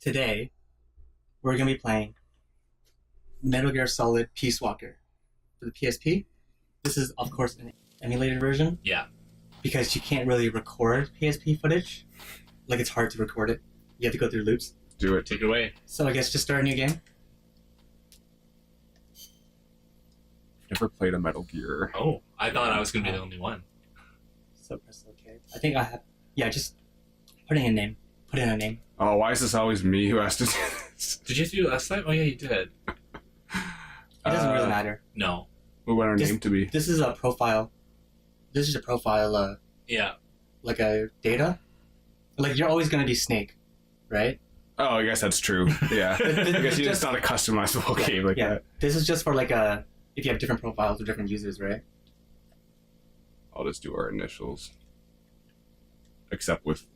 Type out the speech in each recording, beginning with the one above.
Today, we're going to be playing Metal Gear Solid Peace Walker for the PSP. This is, of course, an emulated version. Yeah. Because you can't really record PSP footage. Like, it's hard to record it. You have to go through loops. Do it. Take it away. So I guess just start a new game. Never played a Metal Gear. Oh, I thought I was going to be the only one. So press OK. I think I have... Yeah, just put in a name. Put in a name. Oh, why is this always me who has to do this? Did you have to do it last time? Oh, yeah, you did. It doesn't really matter. No. What would our This- name to be? This is a profile. This is a profile, Yeah. like a data. Like, you're always going to be Snake, right? Oh, I guess that's true. Yeah. I guess it's not a customizable game like that. This is just for like if you have different profiles or different users, right? I'll just do our initials. Except with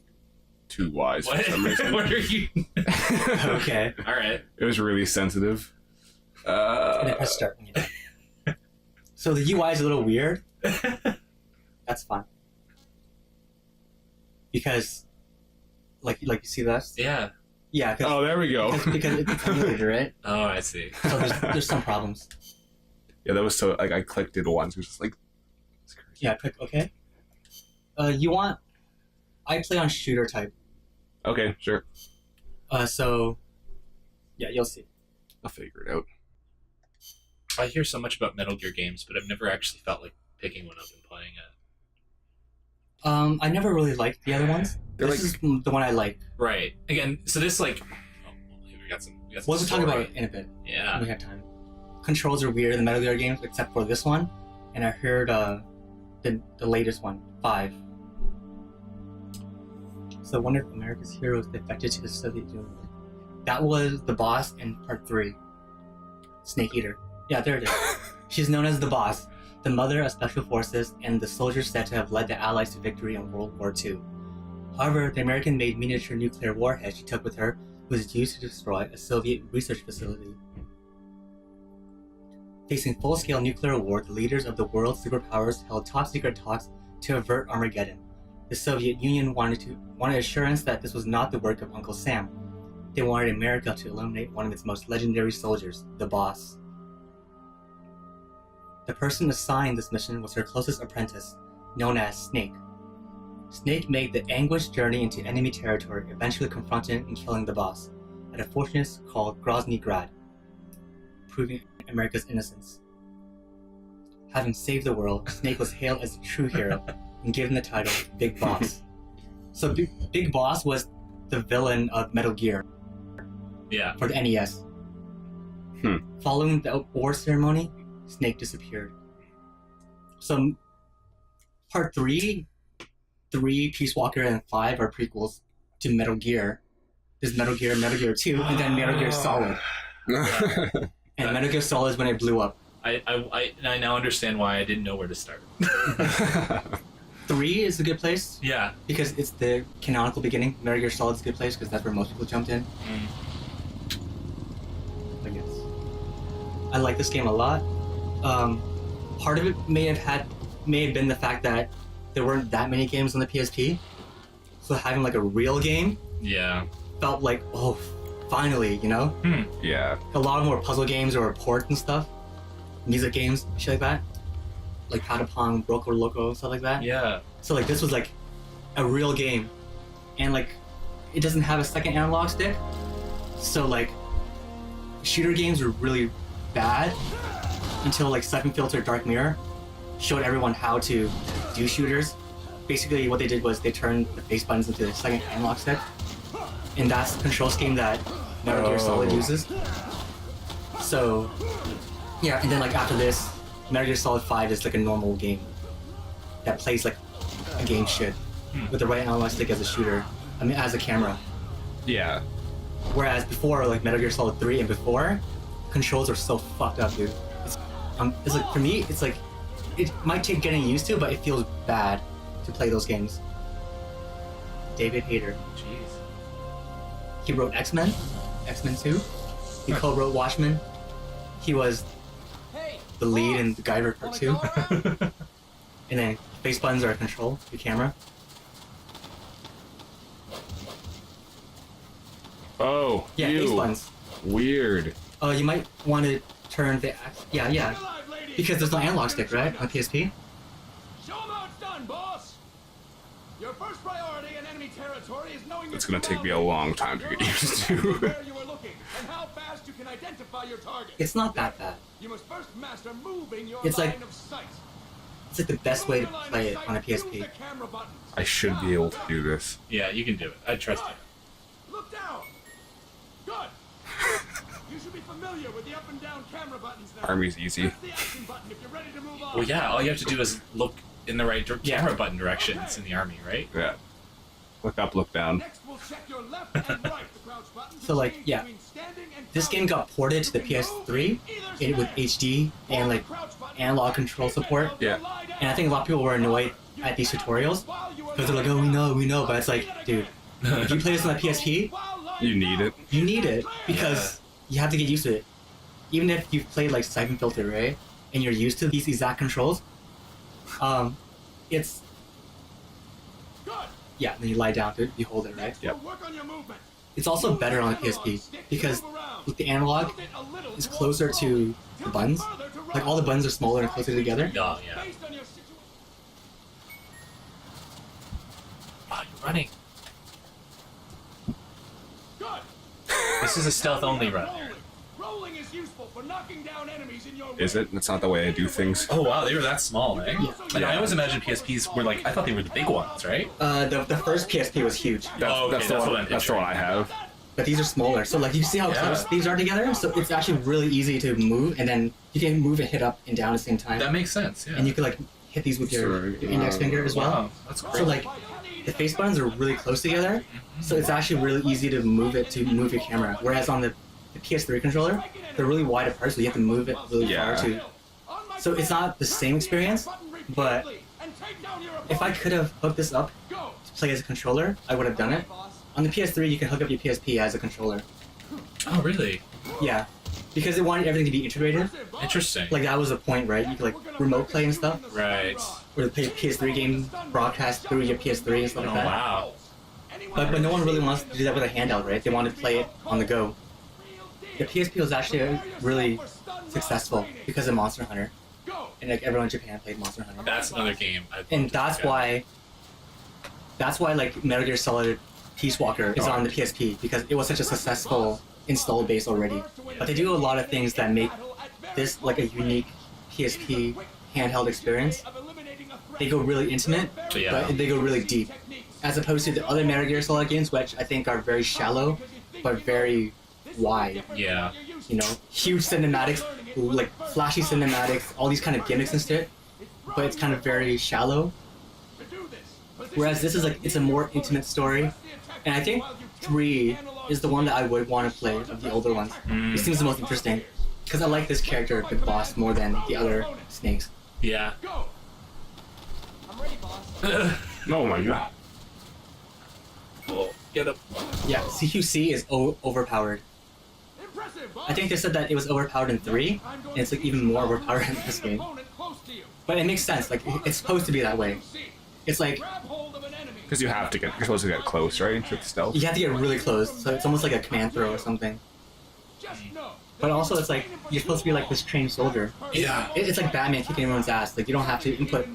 two Ys What? for some reason. What are you? Okay. All right. It was really sensitive. And then press start when you're done. So the UI is a little weird. That's fine. Because, like you see this? Yeah. Yeah. Cause, Oh, there we go. because it's emulated, right? Oh, I see. So there's some problems. Yeah, that was so, like, I clicked it once. It was just like, it's crazy. Yeah. Click OK. I play on shooter type. Okay, sure. So, yeah, you'll see. I'll figure it out. I hear so much about Metal Gear games, but I've never actually felt like picking one up and playing it. I never really liked the other ones. They're This is the one I like. Right. Again, so this like... Oh, we got some We'll talk story. about it in a bit. Yeah. We have time. Controls are weird in the Metal Gear games, except for this one. And I heard the latest one, 5. So one of America's heroes defected to the Soviet Union. That was the boss in part 3. Snake Eater. Yeah, there it is. She's known as the boss, the mother of special forces, and the soldier said to have led the Allies to victory in World War II. However, the American-made miniature nuclear warhead she took with her was used to destroy a Soviet research facility. Facing full-scale nuclear war, the leaders of the world's superpowers held top-secret talks to avert Armageddon. The Soviet Union wanted assurance that this was not the work of Uncle Sam. They wanted America to eliminate one of its most legendary soldiers, the boss. The person assigned this mission was her closest apprentice, known as Snake. Snake made the anguished journey into enemy territory, eventually confronting and killing the boss at a fortress called Grozny Grad, proving America's innocence. Having saved the world, Snake was hailed as a true hero and given the title Big Boss. So Big Boss was the villain of Metal Gear Yeah. for the NES. Following the award ceremony, Snake disappeared. So part 3, Peace Walker, and 5 are prequels to Metal Gear. There's Metal Gear 2, and then Metal Gear Solid. And Metal Gear Solid is when it blew up. I now understand why I didn't know where to start. 3 is a good place Yeah. because it's the canonical beginning. Metal Gear Solid is a good place because that's where most people jumped in. I guess. I like this game a lot. Part of it may have been the fact that there weren't that many games on the PSP. So having like a real game Yeah. felt like, oh, finally, you know? Yeah. A lot more puzzle games or ports and stuff. Music games, shit like that. Like Patapon, Roco Loco, stuff like that. Yeah. So like this was like a real game. And like it doesn't have a second analog stick. So like shooter games were really bad until like Siphon Filter Dark Mirror showed everyone how to do shooters. Basically what they did was they turned the face buttons into the second analog stick. And that's the control scheme that Metal Gear Solid uses. So yeah, and then like after this, Metal Gear Solid 5 is like a normal game that plays like a game should, with the right analog stick as a shooter. I mean, as a camera. Yeah. Whereas before, like Metal Gear Solid 3 and before, controls are so fucked up, dude. It's like for me, it's like it might take getting used to, but it feels bad to play those games. David Hayter. Jeez. He wrote X-Men 2. He co-wrote Watchmen. He was the lead in the Guyver Part 2. And then face buttons are control the camera. Oh, Yeah, ew. face buttons. Weird. You might want to turn the yeah, because there's no analog stick, right, on PSP. Show 'em how it's done, boss. Your first priority in enemy territory is knowing It's gonna take me a long time to get used to. where you are looking and how fast you can identify your target. It's not that bad. You must first master moving your It's line like- of sight. It's like the best way to play it on a PSP. I should be able to do this. Yeah, you can do it. I trust you. Look down. Good. You should be familiar with the up and down camera buttons now. Army's easy. Press the action button if you're ready to move on. Well, yeah, all you have to do is look in the right Yeah. camera button directions in the army, right? Yeah. Look up, look down. Next, we'll check your left and right the crouch buttons. So, like, yeah. between standing and This game got ported to the PS3 with HD and like analog control support. Yeah. And I think a lot of people were annoyed at these tutorials because they're like, oh, we know, but it's like, dude, if you play this on a PSP, You need it. you need it because you have to get used to it. Even if you've played like Siphon Filter, right, and you're used to these exact controls, it's yeah. Then you lie down, dude. You hold it, right? Yep. Work on your movement. It's also better on the PSP because with the analog, it's closer to the buttons. Like all the buttons are smaller and closer together. Oh, yeah. Based on your situation. Wow, you're running. Good. This is a stealth-only run. Rolling is useful for knocking down enemies in your Is it? That's not the way I do things. Oh, wow, they were that small, eh? Yeah. Like, I always imagined PSPs were like, I thought they were the big ones, right? The first PSP was huge, That's, Oh, okay, that's, the that's one, what I'm that's the one I have. but these are smaller. So like you see how Yeah. close these are together. So it's actually really easy to move, and then you can move and hit up and down at the same time. That makes sense, yeah. And you can like hit these with your index finger as well. Wow, that's great. So like the face buttons are really close together, so it's actually really easy to move it to move your camera. Whereas on the PS3 controller, they're really wide apart, so you have to move it really Yeah. far too. So it's not the same experience, but if I could have hooked this up to play as a controller, I would have done it. On the PS3, you can hook up your PSP as a controller. Oh, really? Yeah, because it wanted everything to be integrated. Interesting. Like that was the point, right? You could like remote play and stuff, Right. or the PS3 game broadcast through your PS3 and stuff Oh, like that. wow. But no one really wants to do that with a handheld, right? They want to play it on the go. The PSP was actually really successful because of Monster Hunter, and like everyone in Japan played Monster Hunter. That's another game. And that's why like Metal Gear Solid Peace Walker is on the PSP because it was such a successful install base already. But they do a lot of things that make this like a unique PSP handheld experience. They go really intimate, Yeah. but they go really deep, as opposed to the other Metal Gear Solid games, which I think are very shallow, but very wide. Yeah. You know, huge cinematics, like flashy cinematics, all these kind of gimmicks and shit, but it's kind of very shallow. Whereas this is like, it's a more intimate story, and I think 3 is the one that I would want to play of the older ones. It seems the most interesting, because I like this character, the boss, more than the other snakes. Yeah. I'm ready, boss. Oh my god. Cool. Get up. Yeah, CQC is overpowered. Impressive, boss. I think they said that it was overpowered in 3, and it's like even more overpowered in this game. But it makes sense, like it's supposed to be that way. It's like, Grab hold of an enemy. Because you're supposed to get close, right? With stealth. you have to get really close, so it's almost like a command throw or something. Just know. But also it's like, you're supposed to be like this trained soldier. Yeah. It's like Batman kicking everyone's ass. Like, you don't have to input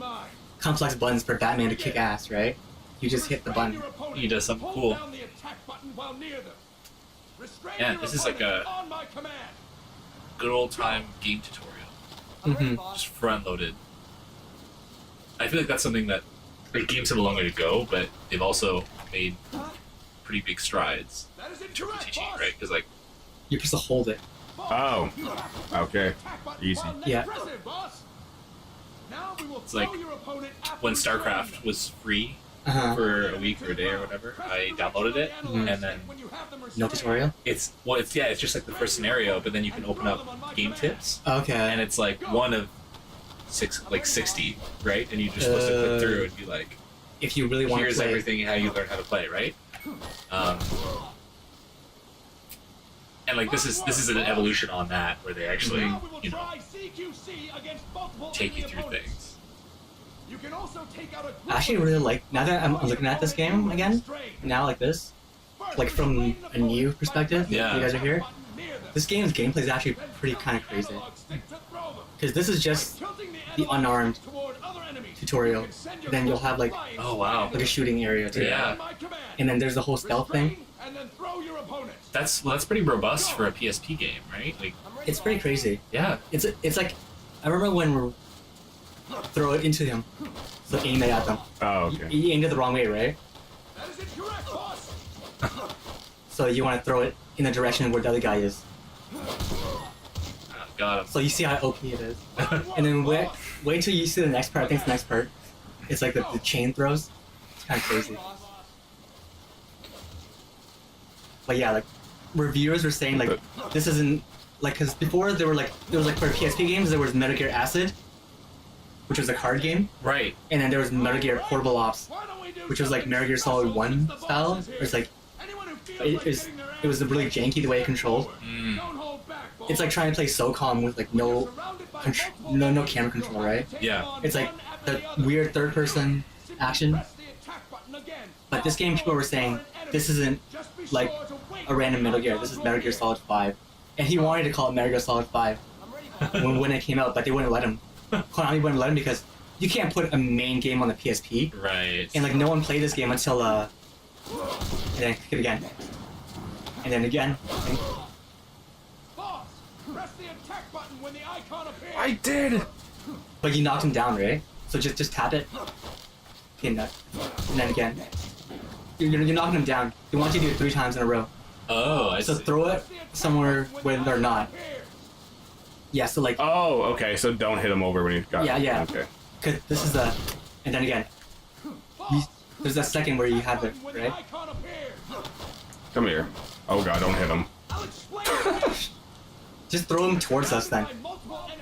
complex buttons for Batman to kick ass, right? You just hit the button. He does something cool. Yeah, this is like a good old time game tutorial. Mhm. Just front loaded. I feel like that's something that like, games have a long way to go, but they've also made pretty big strides in terms of teaching, right? Because like, You're supposed to hold it. Oh. Okay. Easy. Yeah. It's like when StarCraft was free Uh-huh. for a week or a day or whatever, I downloaded it, and then No tutorial? it's just like the first scenario, but then you can open up game tips, and Okay. it's like one of 60, right? And you're just supposed to click through and be like, If you really want to here's play. everything how you learn how to play, right? And like this is an evolution on that where they actually take you through things. You can also take out a I actually really like, now that I'm looking at this game again, now like this, like from a new perspective, Yeah. you guys are here. This game's gameplay is actually pretty kind of crazy. Because this is just the unarmed tutorial. Then you'll have like Oh wow. a shooting area too. Yeah. And then there's the whole stealth thing. That's pretty robust for a PSP game, right? Like, It's pretty crazy. yeah. It's like I remember when we throw it into him, so aim it at them. Oh, okay. You aimed it the wrong way, right? That is incorrect, boss. So you want to throw it in the direction where the other guy is. Got him. So you see how OP it is. And then wait till you see the next part. I think it's the next part. It's like the chain throws. It's kind of crazy. But yeah, like reviewers were saying like this isn't like because before there was like for PSP games there was Metal Gear Acid, which was a card game, Right. and then there was Metal Gear Portable Ops, which was like Metal Gear Solid 1 style. Where it's like it was really janky the way it controlled. It's like trying to play SOCOM with like no camera control, right? Yeah. It's like the weird third person action. But this game, people were saying this isn't like a random Metal Gear. This is Metal Gear Solid 5, and he wanted to call it Metal Gear Solid 5 when it came out, but they wouldn't let him. Konami wouldn't let him because you can't put a main game on the PSP, Right. and like no one played this game until and then click it again, and then again. Boss, press the attack button when the icon appears. I did. But you knocked him down, right? So just tap it. Okay, and then again. You're knocking him down. They want you to do it 3 times in a row. Oh, I So see. throw it somewhere where they're not. Yeah, so like, Oh, okay. So don't hit him over when he's got. Yeah. Okay. cause this is the, and then again. There's that second where you have it, right? Come here. Oh god, don't hit him. Just throw him towards us then.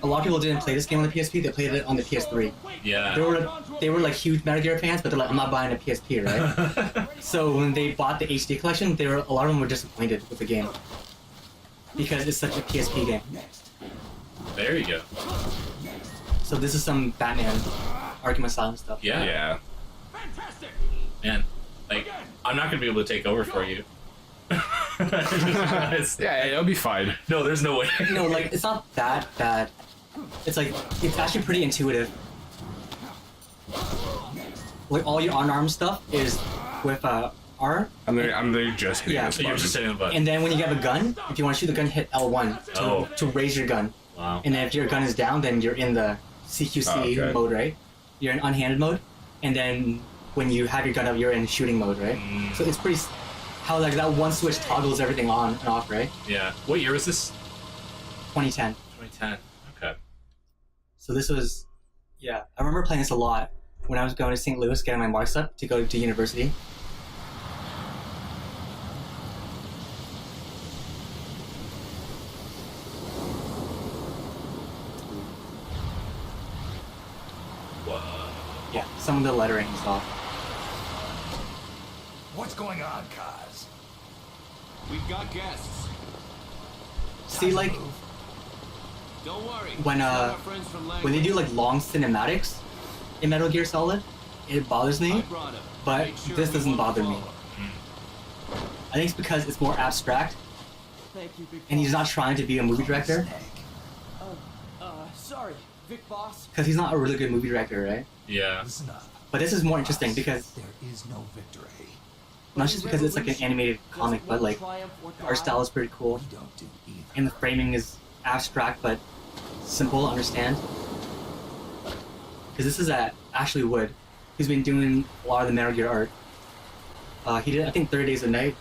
A lot of people didn't play this game on the PSP, they played it on the PS3. Yeah. They were like huge Metal Gear fans, but they're like, I'm not buying a PSP, right? So when they bought the HD collection, a lot of them were disappointed with the game. Because it's such a PSP game. There you go. So this is some Batman Arkham Asylum stuff. Yeah. Yeah. Fantastic. Man, like, I'm not gonna be able to take over for you. Yeah, it'll be fine. No, there's no way. No, like, it's not that bad. It's like, it's actually pretty intuitive. Like, all your unarmed stuff is with R. I'm there just hitting Yeah. this So you're button. just hitting the button. And then when you have a gun, if you want to shoot the gun, hit L1 to raise your gun. Wow. And then if your gun is down, then you're in the CQC okay. mode, right? You're in unhanded mode. And then when you have your gun up, you're in shooting mode, right? So it's pretty... How like that one switch toggles everything on and off, right? Yeah. What year was this? 2010. 2010. Okay. So this was... Yeah, I remember playing this a lot when I was going to St. Louis getting my marks up to go to university. Whoa. Yeah, some of the lettering is off. What's going on, Kaz? We've got guests. See, like, Don't worry. when they do like long cinematics in Metal Gear Solid, it bothers me, but this doesn't bother me. I think it's because it's more abstract, Thank you, Big and he's not trying to be a movie director, Sorry, Vic Boss. because he's not a really good movie director, right? Yeah. Listen up. But this is more interesting because, There is no victory. not just because it's like an animated comic, but like, the art style is pretty cool, We don't do either. and the framing is abstract but simple to understand. Because this is Ashley Wood, who's been doing a lot of the Metal Gear art. He did, I think, 30 Days of Night.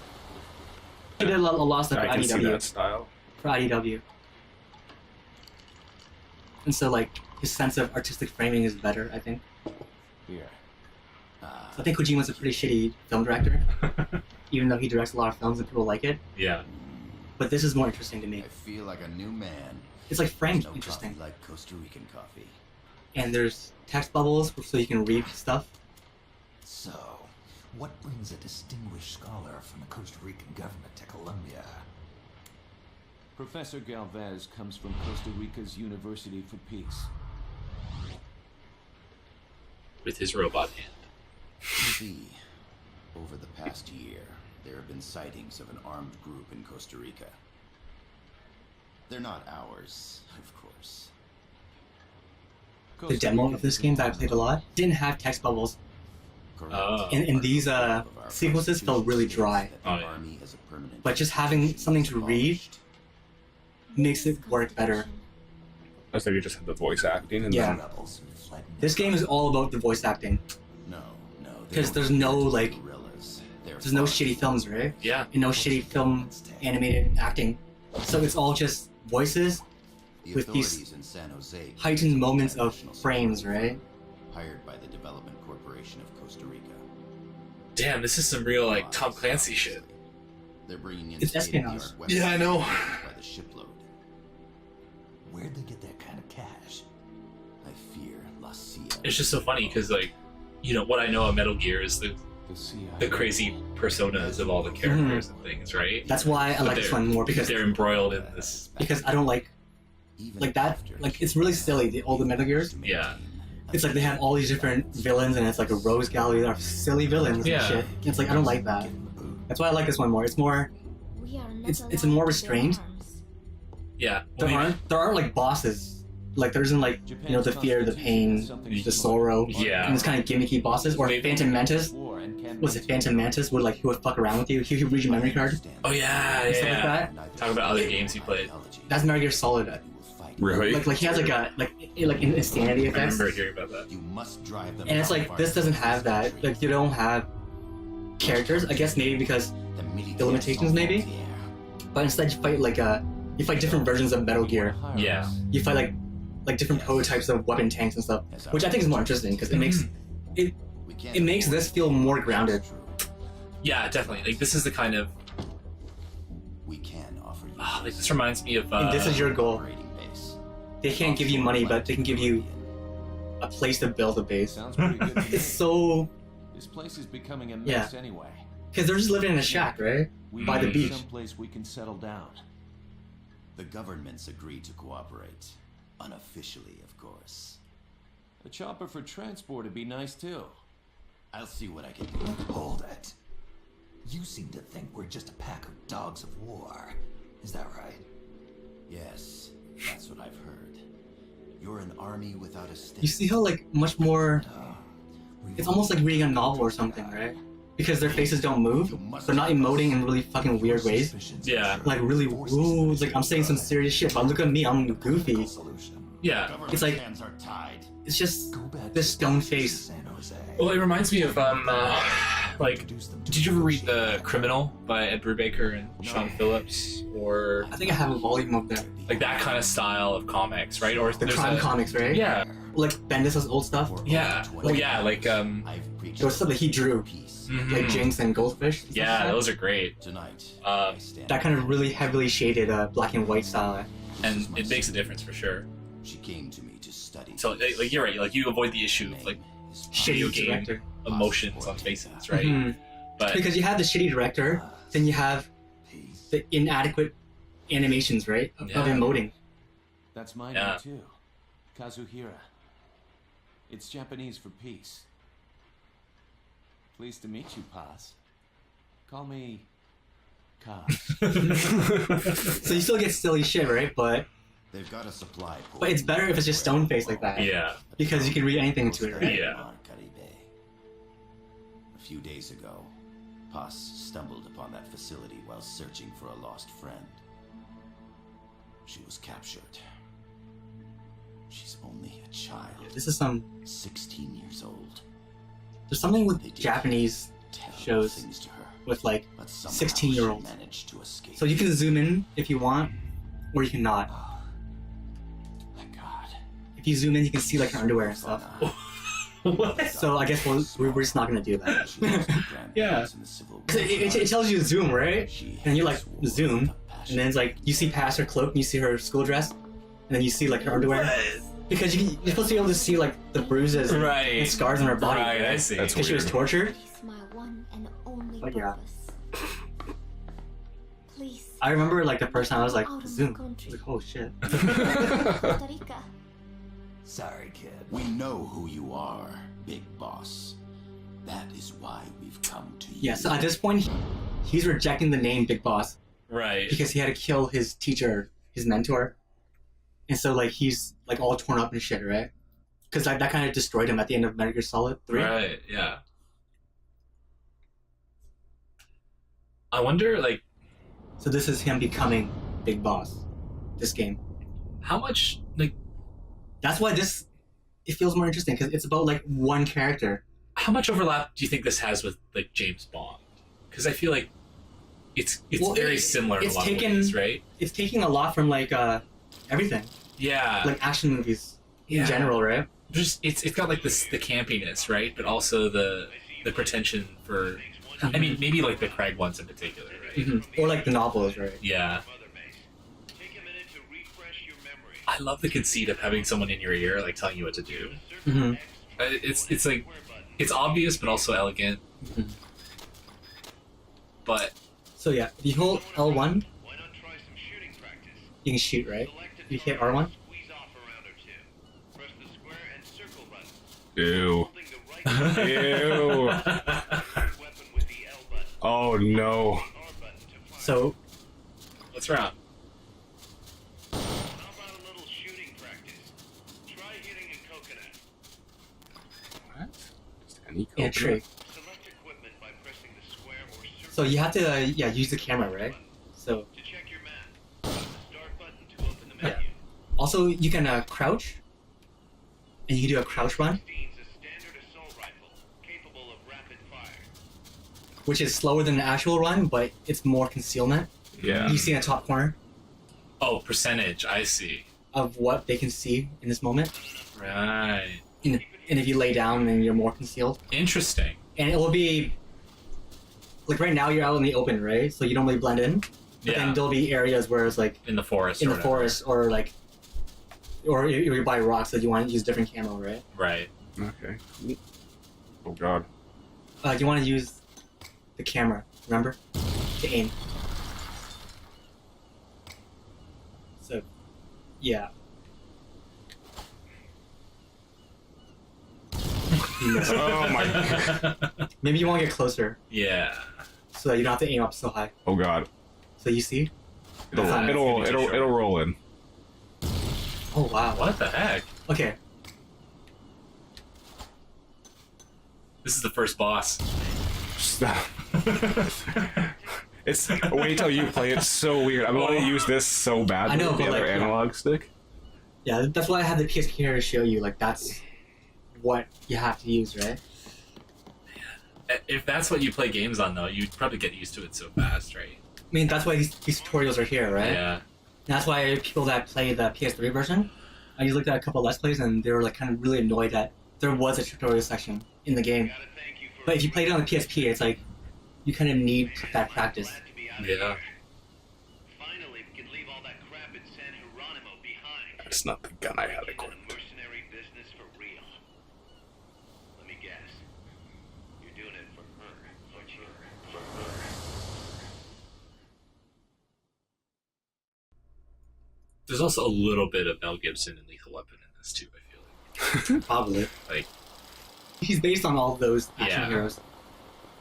He did a lot of stuff for I can see that IDW. style. For IDW. And so, like, his sense of artistic framing is better, I think. Here. So I think Kojima's a pretty shitty film director, even though he directs a lot of films and people like it. Yeah. But this is more interesting to me. I feel like a new man. It's like framed No interesting. coffee like Costa Rican coffee. And there's text bubbles so you can read stuff. So, what brings a distinguished scholar from the Costa Rican government to Colombia? Professor Galvez comes from Costa Rica's University for Peace. With his robot hand. See, over the past year, There have been sightings of an armed group in Costa Rica. They're not ours, of course. The demo of this game that I played a lot didn't have text bubbles. And these sequences felt really dry. Oh, yeah. But just having something to read makes it work better. That's like you just have the voice acting and Yeah. then This game is all about the voice acting. No. Because there's no, like, there's no shitty films, right? Yeah. And no shitty film animated acting. So it's all just voices with these in San Jose heightened moments of frames, right? hired by the Development Corporation of Costa Rica. Damn, this is some real like Tom Clancy shit. They're bringing in It's espionage. state-of-the-art weapons Yeah, I know. by the shipload. Where'd they get that kind of cash? I fear La Cia. It's just so funny because like, you know, what I know of Metal Gear is the crazy personas of all the characters and things, right? That's why I like this one more, because they're embroiled in this. I don't like that. Like, it's really silly, all the Metal Gears. Yeah. It's like they have all these different villains, and it's like a rogues gallery of silly villains Yeah. and shit. And it's like, I don't like that. That's why I like this one more. It's more, it's more restrained. Yeah. There aren't like bosses. Like there isn't like, you know, the fear, the pain, the sorrow. Yeah. And it's kind of gimmicky bosses. Or Phantom Mantis. Was it Phantom Mantis would like, he would fuck around with you. He would read your memory card. Oh yeah, Stuff yeah. like that. Talk about other games you played. That's Metal Gear Solid. really? Like he has like a like insanity I effects. remember hearing about that. You must drive them And it's like, this doesn't have that. Like, you don't have characters. I guess maybe because the limitations, maybe. But instead you fight like you fight different versions of Metal Gear. Yeah. You fight like different prototypes of weapon tanks and stuff, which I think is more interesting because it makes it makes this feel more grounded. Yeah, definitely. Like this is the kind of We can offer you like this reminds me of And this is your goal. operating base. They can't give you money, but they can give you a place to build a base. Sounds pretty good to me. It's so, This place is becoming a mess anyway. because they're just living in a shack, right? We By the need beach. someplace we can settle down. The governments agreed to cooperate. Unofficially, of course. A chopper for transport would be nice too. I'll see what I can do. Hold it. You seem to think we're just a pack of dogs of war. Is that right? Yes, that's what I've heard. You're an army without a state. You see how like much more. We've It's almost like reading a novel or something, right? Because their faces don't move. They're not emoting in really fucking weird ways. suspicions Yeah. Like really, ooh, it's like I'm saying some serious shit, but look at me, I'm goofy. solution. yeah. It's like- hands are tied. It's just Go back this to stone San face. Jose. Well, it reminds me of like. Introduce them to Did you ever read the The Criminal by Ed Brubaker and Sean Phillips, or I think I have a volume of them. like that kind of style of comics, right? Or The there's crime a- comics, right? Yeah, Like Bendis' old stuff. yeah. Well, yeah, like I've preached There was stuff that he drew, peace. like Jinx and Goldfish. and stuff yeah, like that. those are great, Tonight, Um, I stand That kind of really heavily shaded black and white style. and it makes a difference for sure. She came to me to study. So, like you're right, like you avoid the issue of like video Shitty game director. emotions on faces, right? Mhm. But Because you have the shitty director, then you have peace. the inadequate animations, right? Of Yeah. emoting. That's my Yeah. name too. Kazuhira. It's Japanese for peace. Pleased to meet you, Paz. Call me Kaz. So you still get silly shit, right? But They've got a supply point. it's better if it's just stone face like that. yeah, Because you can read anything into it, right? Yeah. A few days ago, Paz stumbled upon that facility while searching for a lost friend. She was captured. She's only a child, This is some. 16 years old. There's something They with did Japanese terrible shows things to her, with like but somehow 16-year-olds. she managed to escape. So you can zoom in if you want, or you cannot. Thank God. If you zoom in, you can see like her underwear and stuff. what? So I guess we're just not gonna do that. She lost her grandparents Yeah. in the Civil 'Cause War. it tells you to zoom, right? She And you had like sworn zoom, with a and passion. then it's like you see past her cloak, and you see her school dress, and then you see like her underwear. Because you're supposed to be able to see like the bruises and, Right. and scars on her body. Right, I see. That's Because she was weird. tortured. It's my one and only But yeah. purpose. Please. I remember like the first time I was like, Out of the zoom. I country. was like, oh shit. Costa Rica. Sorry, kid. We know who you are, Big Boss. That is why we've come to you. Yeah, so at this point, he's rejecting the name Big Boss Right. because he had to kill his teacher, his mentor, and so like he's like all torn up and shit, right? Because like, that kind of destroyed him at the end of Metal Gear Solid 3. Right. Yeah. I wonder, like, So this is him becoming Big Boss. This game. how much, like, That's why it feels more interesting because it's about like one character. how much overlap do you think this has with like James Bond? Because I feel like it's Well, very similar in a it's lot taken- of ways, right? It's taking a lot from like everything, Yeah. like action movies in Yeah. general, right? Just it's got like this the campiness, right? But also the pretension for. I mean, maybe like the Craig ones in particular, right? Mm-hmm. Or like the novels, right? Yeah. I love the conceit of having someone in your ear, like telling you what to do. Mm-hmm. It's like it's obvious but also elegant. Mhm. But So yeah, if you hold L1, you can shoot, right? If you hit R1, Ew. Ew. Oh no. so what's wrong? What? Just any yeah, coconut? tree. So you have to use the camera, right? So yeah. Also, you can crouch, and you can do a crouch run, which is slower than an actual run, but it's more concealment. Yeah. You see in the top corner Oh, percentage. I see. of what they can see in this moment, Right. and if you lay down, then you're more concealed. Interesting. And it will be like right now you're out in the open, right? So you don't really blend in. But Yeah. then there'll be areas where it's like In the forest. in or the whatever. forest or like, or you're by rocks that you want to use different camo, right? Right. Okay. Oh god. You want to use the camera, remember, to aim. So, yeah. You missed. Oh my. Maybe you want to get closer Yeah. so that you don't have to aim up so high. Oh god. So you see? It'll That's not- it'll roll in. Oh wow. What the heck? Okay. This is the first boss. Stop. It's wait till you play it. So weird. I want to use this so bad. I know, with the but, other like, yeah. analog stick. Yeah, that's why I had the PSP here to show you. Like that's what you have to use, right? If that's what you play games on, though, you'd probably get used to it so fast, right? I mean, that's why these tutorials are here, right? Yeah. And that's why people that play the PS3 version, I just looked at a couple of Let's Plays and they were like kind of really annoyed that there was a tutorial section in the game. But if you played it on the PSP, it's like you kind of need that practice. Yeah. Finally, we can leave all that crap in San Geronimo behind. That's not the gun I had equipped. Mercenary business for real. Let me guess. You're doing it for her, aren't you? For her. There's also a little bit of Mel Gibson and Lethal Weapon in this too. I feel Probably. like He's based on all of those action Yeah. heroes.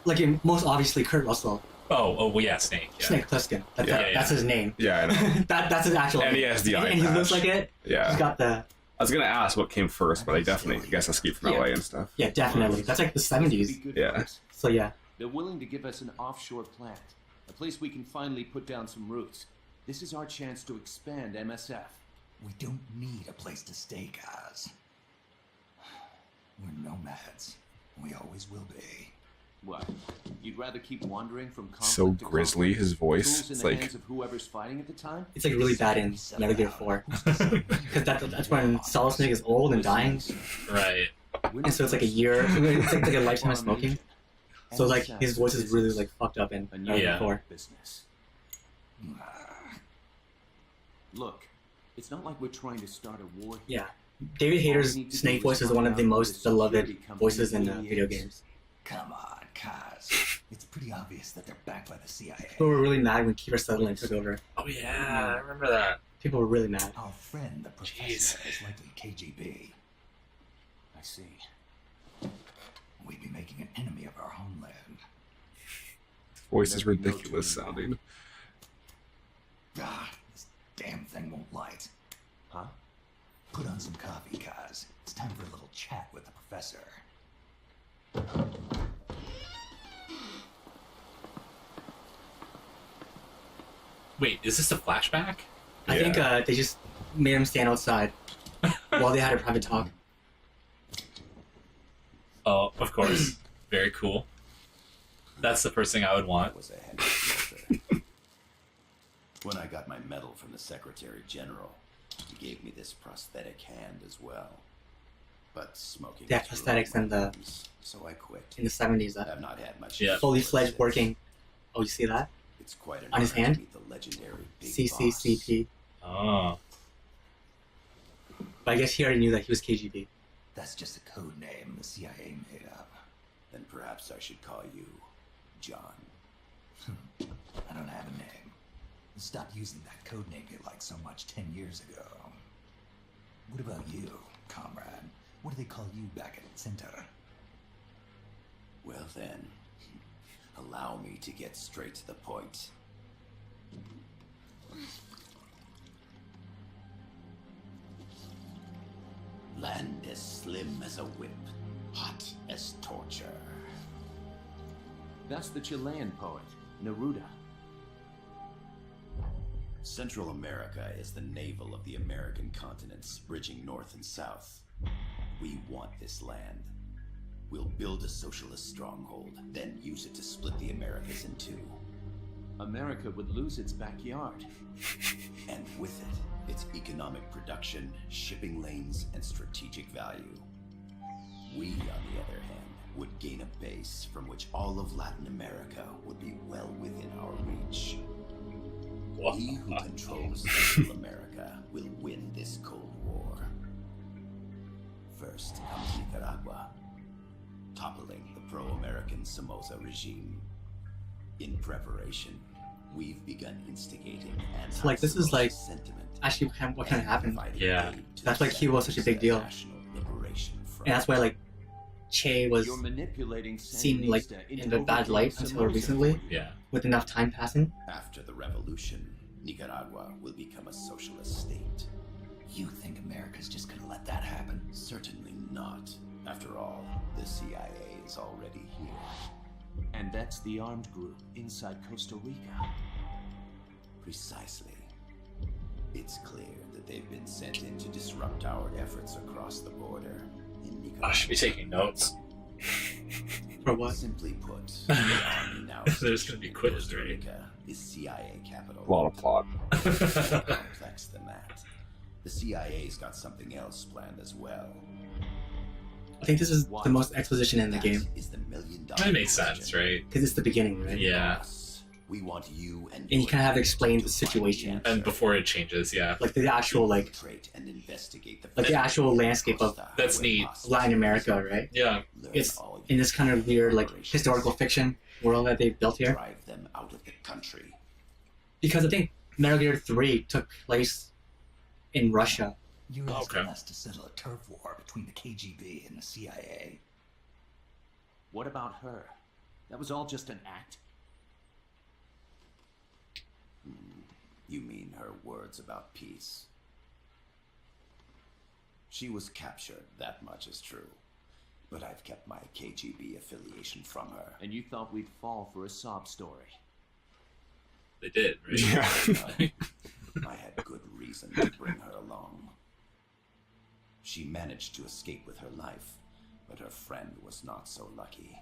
Like in, most obviously Kurt Russell, oh well, yeah, Snake. Yeah. Snake Plissken. That's, Yeah, that's his name. Yeah, I know. That's his actual And name. he has the eye And he patch. looks like it. Yeah. He's got the... I was gonna ask what came first, but I definitely guess Escape from Yeah. LA and stuff. Yeah, definitely. That's like the 70s. Yeah. So yeah. They're willing to give us an offshore plant, a place we can finally put down some roots. This is our chance to expand MSF. We don't need a place to stay, guys. We're nomads. We always will be. What? You'd rather keep wandering from conflict So to grisly, conflict? his voice. Tools in It's the like hands of whoever's fighting at the time? It's like really bad in Metal Gear 4. Because that's when Solid Snake is old and dying. Right. And so it's like a year, it's like a lifetime of smoking. So like his voice is really like fucked up in Metal Gear Yeah. 4. Business. Look, it's not like we're trying to start a war here. Yeah. David Hayter's Snake voice is one of the most beloved voices in video games. Come on, Kaz. It's pretty obvious that they're backed by the CIA. People were really mad when Kiefer Sutherland took over. Oh yeah, I remember that. People were really mad. Our friend, the professor, Jeez. is likely KGB. I see. We'd be making an enemy of our homeland. voice is ridiculous sounding. Ah, this damn thing won't light. Huh? Put on some coffee, Kaz. It's time for a little chat with the professor. Wait, is this a flashback? I think they just made him stand outside while they had a private talk. Oh, of course. Very cool. That's the first thing I would want. Was a heavy smoker. When I got my medal from the Secretary General, he gave me this prosthetic hand as well. But smoking. They had was prosthetics in the lungs, so I quit. in the 70s. I've not had much. Yeah. Fully use for it fledged since. working. Oh, you see that? It's quite an on his honor to hand? meet the legendary Big CCCP. Oh. But I guess he already knew that he was KGB. That's just a code name the CIA made up. Boss. Then perhaps I should call you John. I don't have a name. Stop using that code name you liked so much 10 years ago. What about you, comrade? What do they call you back at Center? Well then, allow me to get straight to the point. Land as slim as a whip, hot as torture. That's the Chilean poet, Neruda. Central America is the navel of the American continents, bridging north and south. We want this land. We'll build a socialist stronghold, then use it to split the Americas in two. America would lose its backyard. And with it, its economic production, shipping lanes, and strategic value. We, on the other hand, would gain a base from which all of Latin America would be well within our reach. He who controls Central America will win this Cold War. First comes Nicaragua, toppling the pro-American Somoza regime. In preparation, we've begun instigating So, like, this is, like, sentiment actually what kind of happened. Yeah. That's why Cuba was such a big deal. And that's why, like, Che was You're manipulating seen, like, Sandinista in into a bad light overthrowing until Somoza. recently, Yeah. with enough time passing. After the revolution, Nicaragua will become a socialist state. You think America's just gonna let that happen? Certainly not. After all, the CIA is already here. And that's the armed group inside Costa Rica. Precisely. It's clear that they've been sent in to disrupt our efforts across the border in Nicaragua. I should be taking notes. For what? Simply put, the army now There's gonna be quizzes, Costa right? Rica is CIA capital. A lot of plot. More complex than that. The CIA's got something else planned as well. I think this is the most exposition in the game. That is the $1,000,000 That makes question. sense, right? Because it's the beginning, right? Yeah. We want you and you kinda have to explain the to find situation. answer. And before it changes, yeah. Like the actual, like, Infiltrate and investigate like the actual landscape of That's neat. Latin America, right? Yeah. It's in this kind of weird, like, historical fiction world that they've built here. Drive them out of the country. Because I think Metal Gear 3 took place in Russia. You're asking Okay. us to settle a turf war between the KGB and the CIA. What about her? That was all just an act? You mean her words about peace? She was captured, that much is true. But I've kept my KGB affiliation from her. And you thought we'd fall for a sob story. They did, right? Yeah. I had good reason to bring her along. She managed to escape with her life, but her friend was not so lucky.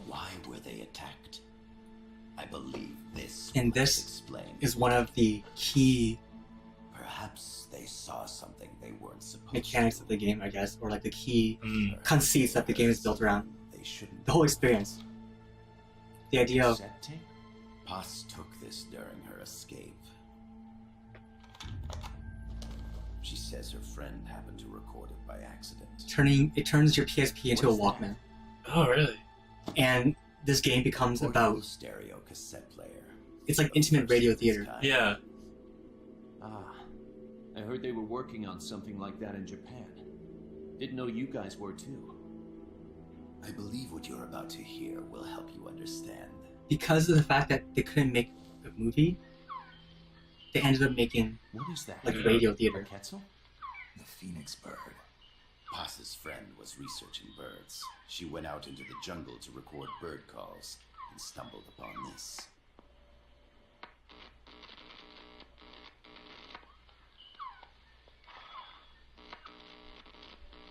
Why were they attacked? I believe this And will this explain. is one of the key Perhaps they saw something they weren't supposed mechanics to. of the game, I guess, or like the key Mm. conceits that the game is built around. They shouldn't. The whole experience. The idea of Cassette tape? Paz took this during her escape. She says her friend happened to record it by accident. turns your PSP into a What's that? Walkman. Oh, really? And this game becomes Portable about, stereo cassette player. it's like The intimate first radio of its theater. kind. Yeah. Ah, I heard they were working on something like that in Japan. Didn't know you guys were too. I believe what you're about to hear will help help you understand. Because of the fact that they couldn't make a movie, they ended up making What is that? like radio theater. Quetzal? The phoenix bird. Boss's friend was researching birds. She went out into the jungle to record bird calls and stumbled upon this.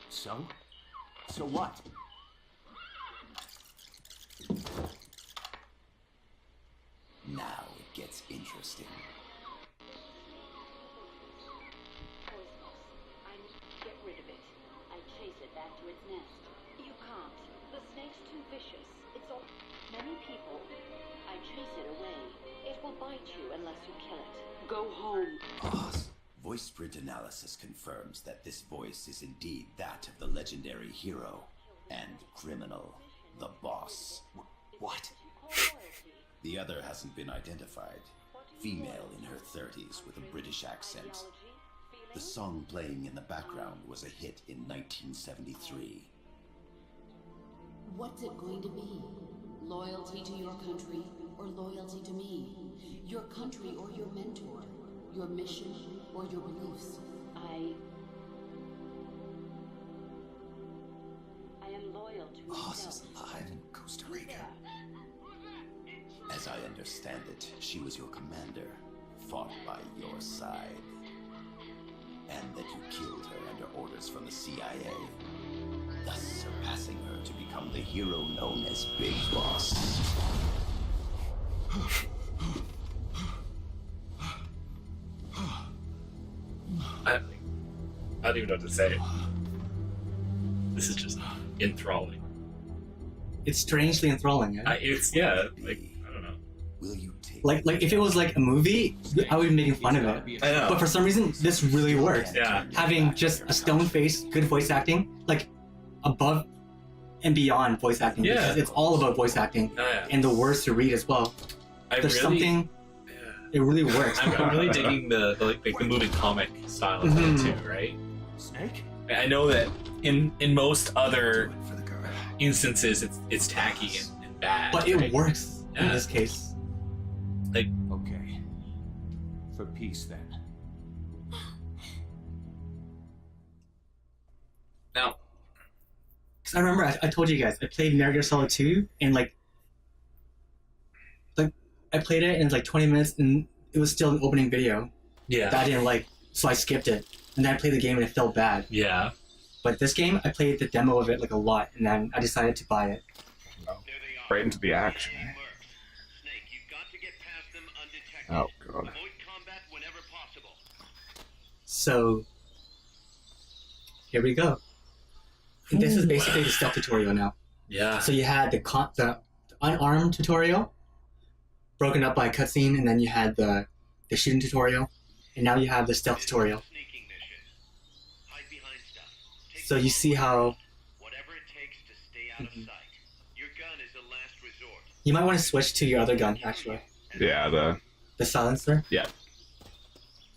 So? So what? Now it gets interesting. Get rid of it. I chase it back to its nest. You can't. The snake's too vicious. It's all... Many people. I chase it away. It will bite you unless you kill it. Go home. Boss. Voice print analysis confirms that this voice is indeed that of the legendary hero and criminal, the boss. What? The other hasn't been identified. Female in her 30s with a British accent. The song playing in the background was a hit in 1973. What's it going to be? Loyalty to your country or loyalty to me? Your country or your mentor? Your mission or your beliefs? I am loyal to Boss myself. is alive in Costa Rica. As I understand it, she was your commander, fought by your side. And that you killed her under orders from the CIA, thus surpassing her to become the hero known as Big Boss. I don't even know what to say. This is just enthralling. It's strangely enthralling. Eh? It's I don't know. Will you take Like if it was like a movie, I would be making fun of it. I know. But for some reason, this really works. Yeah. Having just a stone face, good voice acting, like above and beyond voice acting. Yeah. Because it's all about voice acting Yeah. and the words to read as well. There's something. It really works. I'm really digging the moving comic style of it too, right? Snake? I know that in most other For the girl. instances it's tacky and bad. But it right? works in Yeah. this case. Okay. For peace, then. Now, Because I remember I told you guys I played Metal Gear Solid 2 and like I played it in like 20 minutes and it was still an opening video that I didn't like, so I skipped it. And then I played the game and it felt bad. yeah. But this game, I played the demo of it like a lot, and then I decided to buy it. Right into the action. Snake, you've got to get past them undetected. Oh god. Avoid combat whenever possible. So here we go. And this is basically the stealth tutorial now. Yeah. So you had the unarmed tutorial, broken up by a cutscene, and then you had the shooting tutorial, and now you have the stealth tutorial. Sneaking mission. Hide behind stuff. Take So you see how whatever it takes to stay out of sight. Your gun is a last resort. you might want to switch to your other gun, actually, Yeah, the silencer. yeah.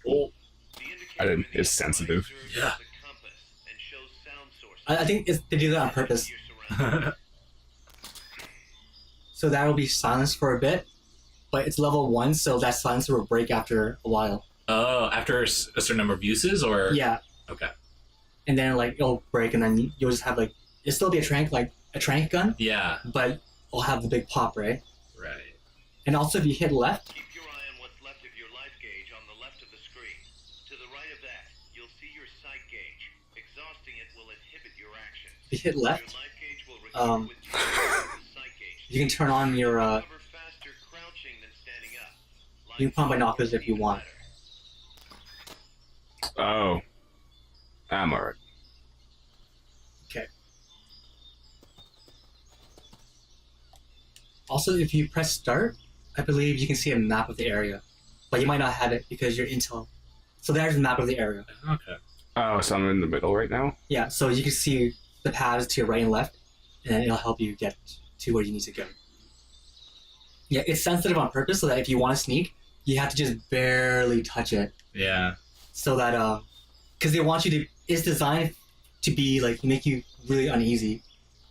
Oh, The indicator I didn't. in the It's sensitive. serves Yeah. as a compass and shows sound sources. I think they do that on purpose. Your surroundings. So that will be silenced for a bit, but it's level 1, so that silencer will break after a while. oh, after a certain number of uses, or Yeah, okay, and then like it'll break, and then you'll just have like it'll still be a trank gun, yeah, but it'll have the big pop, right? right. And also if you hit left, Keep your eye on what's left of your life gauge on the left of the screen. To the right of that, you'll see your sight gauge. Exhausting it will inhibit your actions. if you hit Your left, life gauge will recover with the sight gauge. you can turn on your Recover faster crouching than standing up. you can pump binoculars if you want. Oh. I'm alright. Okay. Also, if you press start, I believe you can see a map of the area, but you might not have it because you're intel. So there's a map of the area. Okay. Oh, so I'm in the middle right now? Yeah, so you can see the paths to your right and left, and then it'll help you get to where you need to go. Yeah, it's sensitive on purpose so that if you want to sneak, you have to just barely touch it. Yeah. So that, because they want you to, it's designed to be like, make you really uneasy.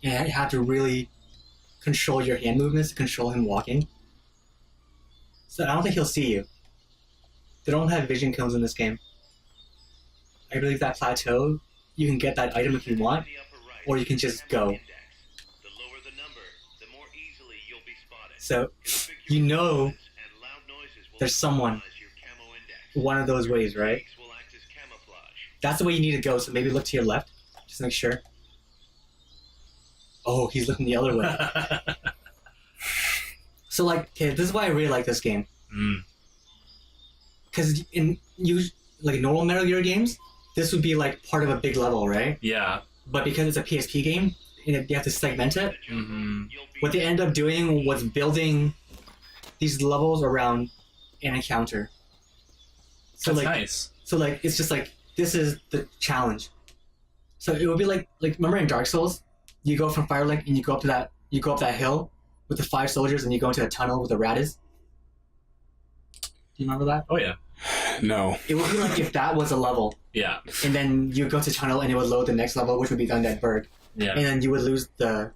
And you have to really control your hand movements, control him walking. So I don't think he'll see you. They don't have vision kills in this game. I believe that plateau, you can get that item if you want, or you can just go. The lower the number, the more easily you'll be spotted. So you know And loud noises will there's someone neutralize your camo index. one of those ways, right? Peaks will act as camouflage. That's the way you need to go, so maybe look to your left. Just make sure. Oh, he's looking the other way. So like, okay, this is why I really like this game. Because in normal Metal Gear games, this would be like part of a big level, right? Yeah. But because it's a PSP game, and you have to segment it, what they end up doing was building these levels around an encounter. So That's like, nice. so like, it's just like, this is the challenge. So it would be like remember in Dark Souls, you go from Firelink and you go up that hill with the 5 soldiers and you go into a tunnel with the rat is. Do you remember that? Oh yeah. No. It would be like if that was a level, Yeah. and then you go to tunnel and it would load the next level, which would be Undead Bird, Yeah. and then you would lose the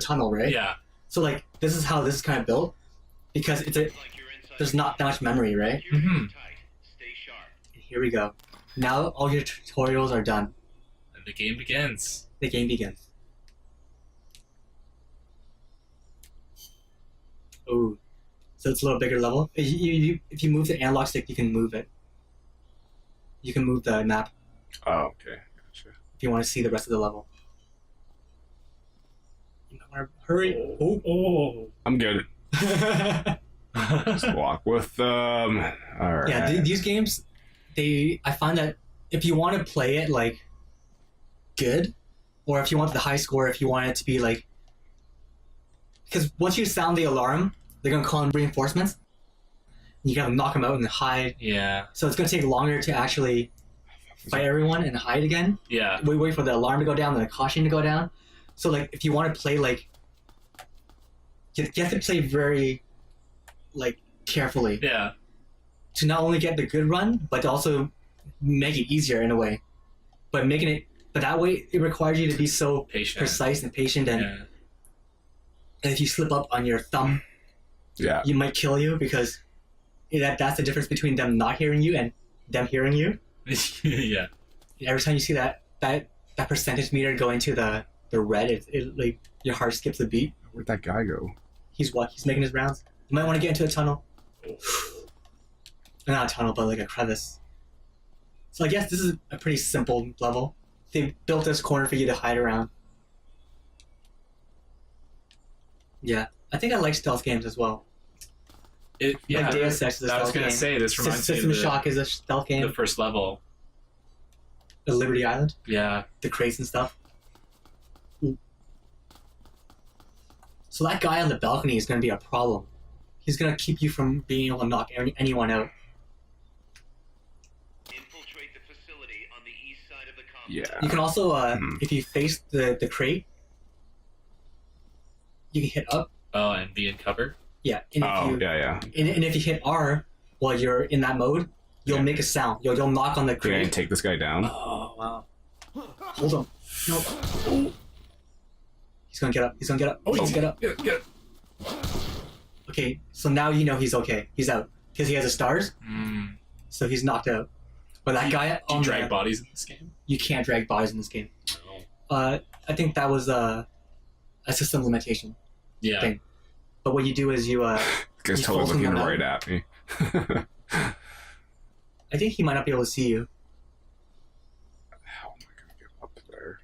tunnel, right? Yeah. So like, this is how this is kind of built, because there's not that much memory, right? Mm-hmm. Stay sharp. Here we go. Now all your tutorials are done. And the game begins. The game begins. Ooh. So it's a little bigger level. If you move the analog stick, you can move it. You can move the map Oh, okay. Gotcha. if you want to see the rest of the level. You might want to hurry. Oh. I'm good. Just walk with them. All right. Yeah, these games, I find that if you want to play it like good, or if you want the high score, if you want it to be like, because once you sound the alarm, they're gonna call in reinforcements. You gotta knock them out and hide. Yeah. So it's gonna take longer to actually fight everyone and hide again. Yeah. We wait for the alarm to go down, and the caution to go down. So like, if you want to play like, you have to play very like carefully Yeah. to not only get the good run, but to also make it easier in a way. But that way it requires you to be so Patient. precise and patient, and, Yeah. and if you slip up on your thumb, Yeah. you might kill you, because that's the difference between them not hearing you and them hearing you. Yeah. Every time you see that percentage meter go into the red, it like your heart skips a beat. Where'd that guy go? He's making his rounds. You might want to get into a tunnel. Not a tunnel, but like a crevice. So I guess this is a pretty simple level. They built this corner for you to hide around. Yeah, I think I like stealth games as well. Yeah. Like Deus Ex is a stealth I was gonna game. say this reminds me System of Shock is a stealth game. the first level. The Liberty Island, Yeah. the crates and stuff. Ooh. So that guy on the balcony is going to be a problem. He's going to keep you from being able to knock anyone out. Infiltrate the facility on the east side of the complex. Yeah. You can also, if you face the crate, you can hit up. Oh, and be in cover. Yeah. And if yeah. And if you hit R while you're in that mode, you'll make a sound. You'll knock on the Can I crate. take this guy down? Oh wow. Hold him. No. He's gonna get up. He's gonna get up. He's gonna get up. Get it. Okay, so now you know he's okay. He's out because he has a stars, so he's knocked out. But that guy Do you on drag bodies in this game? you can't drag bodies in this game. No. I think that was a system limitation Yeah. thing. But what you do is you This guy's you totally fold him looking out. right at me. I think he might not be able to see you. How am I gonna get up there?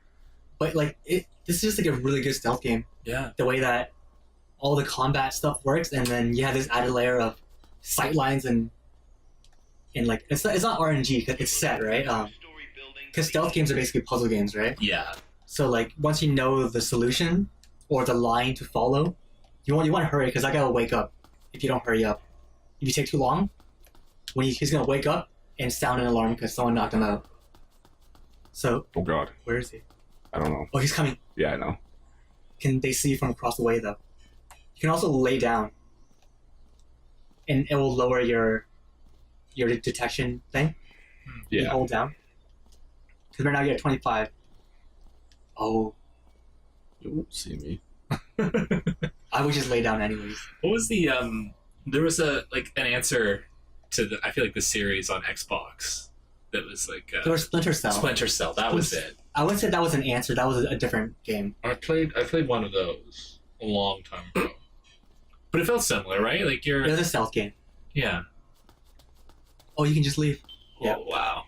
But like this is just like a really good stealth game. Yeah. The way that all the combat stuff works, and then you have this added layer of sight lines and like it's not RNG because it's set, right? Because stealth games are basically puzzle games, right? Yeah. So like once you know the solution or the line to follow, you want to hurry because that guy will wake up if you don't hurry up. If you take too long, he's gonna wake up and sound an alarm because someone knocked him out. So Oh god. where is he? I don't know. Oh, he's coming. Yeah, I know. Can they see you from across the way though? You can also lay down, and it will lower your detection thing. You Yeah. hold down. Because right now you're at 25. Oh, You won't see me. I would just lay down anyways. What was the there was an answer to the, I feel like, the series on Xbox that was like There was Splinter Cell. Splinter Cell, that was it. I wouldn't say that was an answer. That was a different game. I played one of those a long time ago. But it felt similar, right? Like It was a stealth game. Yeah. Oh, you can just leave. Yeah. Oh, wow.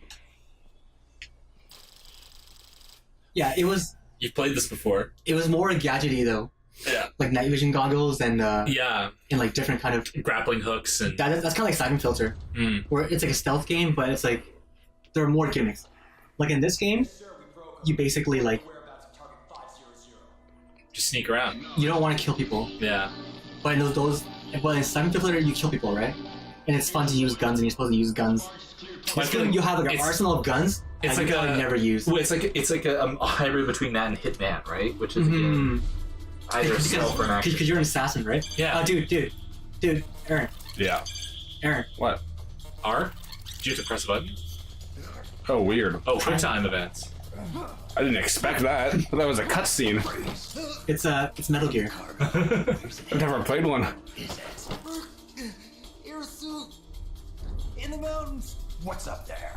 Yeah, it was. You've played this before. It was more gadgety though. Yeah. Like night vision goggles and yeah, and like different kind of grappling hooks and that's kind of like Siphon Filter, where it's like a stealth game, but it's like there are more gimmicks. Like in this game, you basically like just sneak around. You don't want to kill people. Yeah. But in but in Siphon Filter, you kill people, right? And it's fun to use guns, and you're supposed to use guns. You have like an arsenal of guns. It's like a never use. Well, it's like a hybrid between that and Hitman, right? Which is either a stealth or an action. Because you're an assassin, right? Yeah. Oh, dude, Aaron. Yeah. Aaron. What? R? Did you have to press a button? Oh, weird. Oh, quick time events. I didn't expect that. That was a cutscene. It's Metal Gear. I've never played one. Air suit in the mountains. What's up there?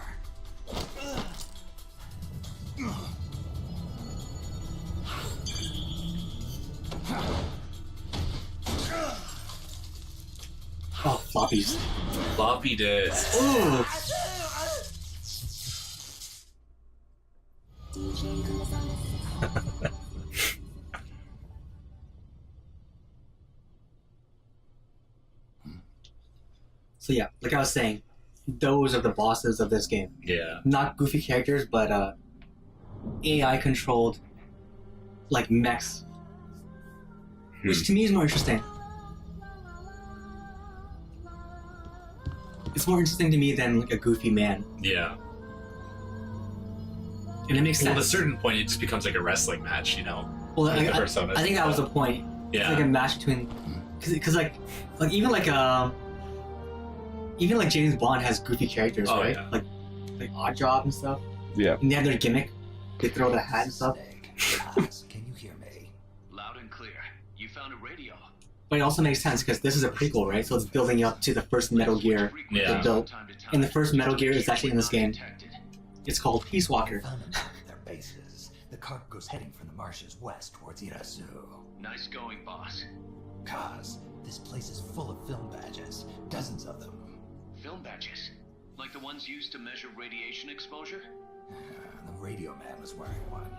Oh, floppies. Floppy disk. Ooh. So yeah, like I was saying, those are the bosses of this game. Yeah. Not goofy characters, but AI controlled like mechs. Which to me is more interesting. It's more interesting to me than like a goofy man. Yeah. And it makes sense. Well, at a certain point, it just becomes like a wrestling match, you know? Well, Like I think that was the point. Yeah. It's like a match between, because like even like James Bond has goofy characters, right? Yeah. Like Odd Job and stuff. Yeah. And they have their gimmick. They throw the hat and stuff. Can you hear me? Loud and clear. You found a radio. But it also makes sense because this is a prequel, right? So it's building up to the first Metal Gear Yeah. they built. And the first Metal Gear is actually in this game. It's called Peace Walker. Found them at their bases. The cargo's heading from the marshes west towards Irasu. Nice going, boss. Kaz, this place is full of film badges. Dozens of them. Film badges? Like the ones used to measure radiation exposure? The radio man was wearing one.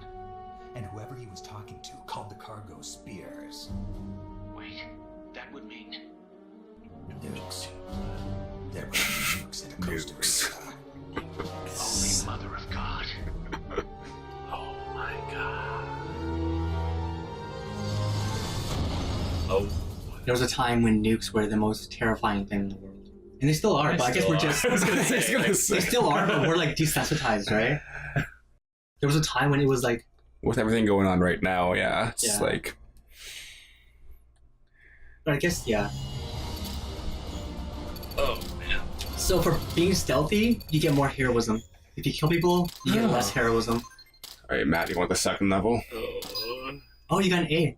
And whoever he was talking to called the cargo spears. Wait, that would mean... Nukes. They're bringing nukes into Costa Rica. Holy Mother of God. Oh my God. Oh. There was a time when nukes were the most terrifying thing in the world. And they still are, but I guess we're just... I was gonna say, they still are, but we're like desensitized, right? There was a time when it was like... With everything going on right now, yeah. It's Yeah. like... But I guess, yeah. Oh, man. So for being stealthy, you get more heroism. If you kill people, you get less heroism. Alright, Matt, you want the second level? Oh, you got an A.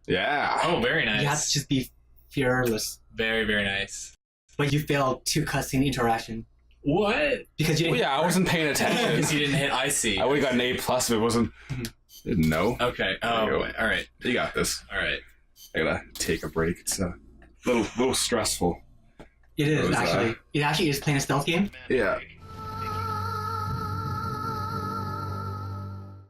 Yeah. Oh, very nice. You have to just be fearless. Very, very nice. But you failed 2 cutscene interaction. What? Because you didn't... Well, yeah, I wasn't paying attention. Because you didn't hit IC. I would have got an A+ if it wasn't... Didn't know. Okay. There you Oh, go. all right. You got this. All right. I gotta take a break. It's a little stressful. It is, It was, actually. It actually is playing a stealth game. Yeah.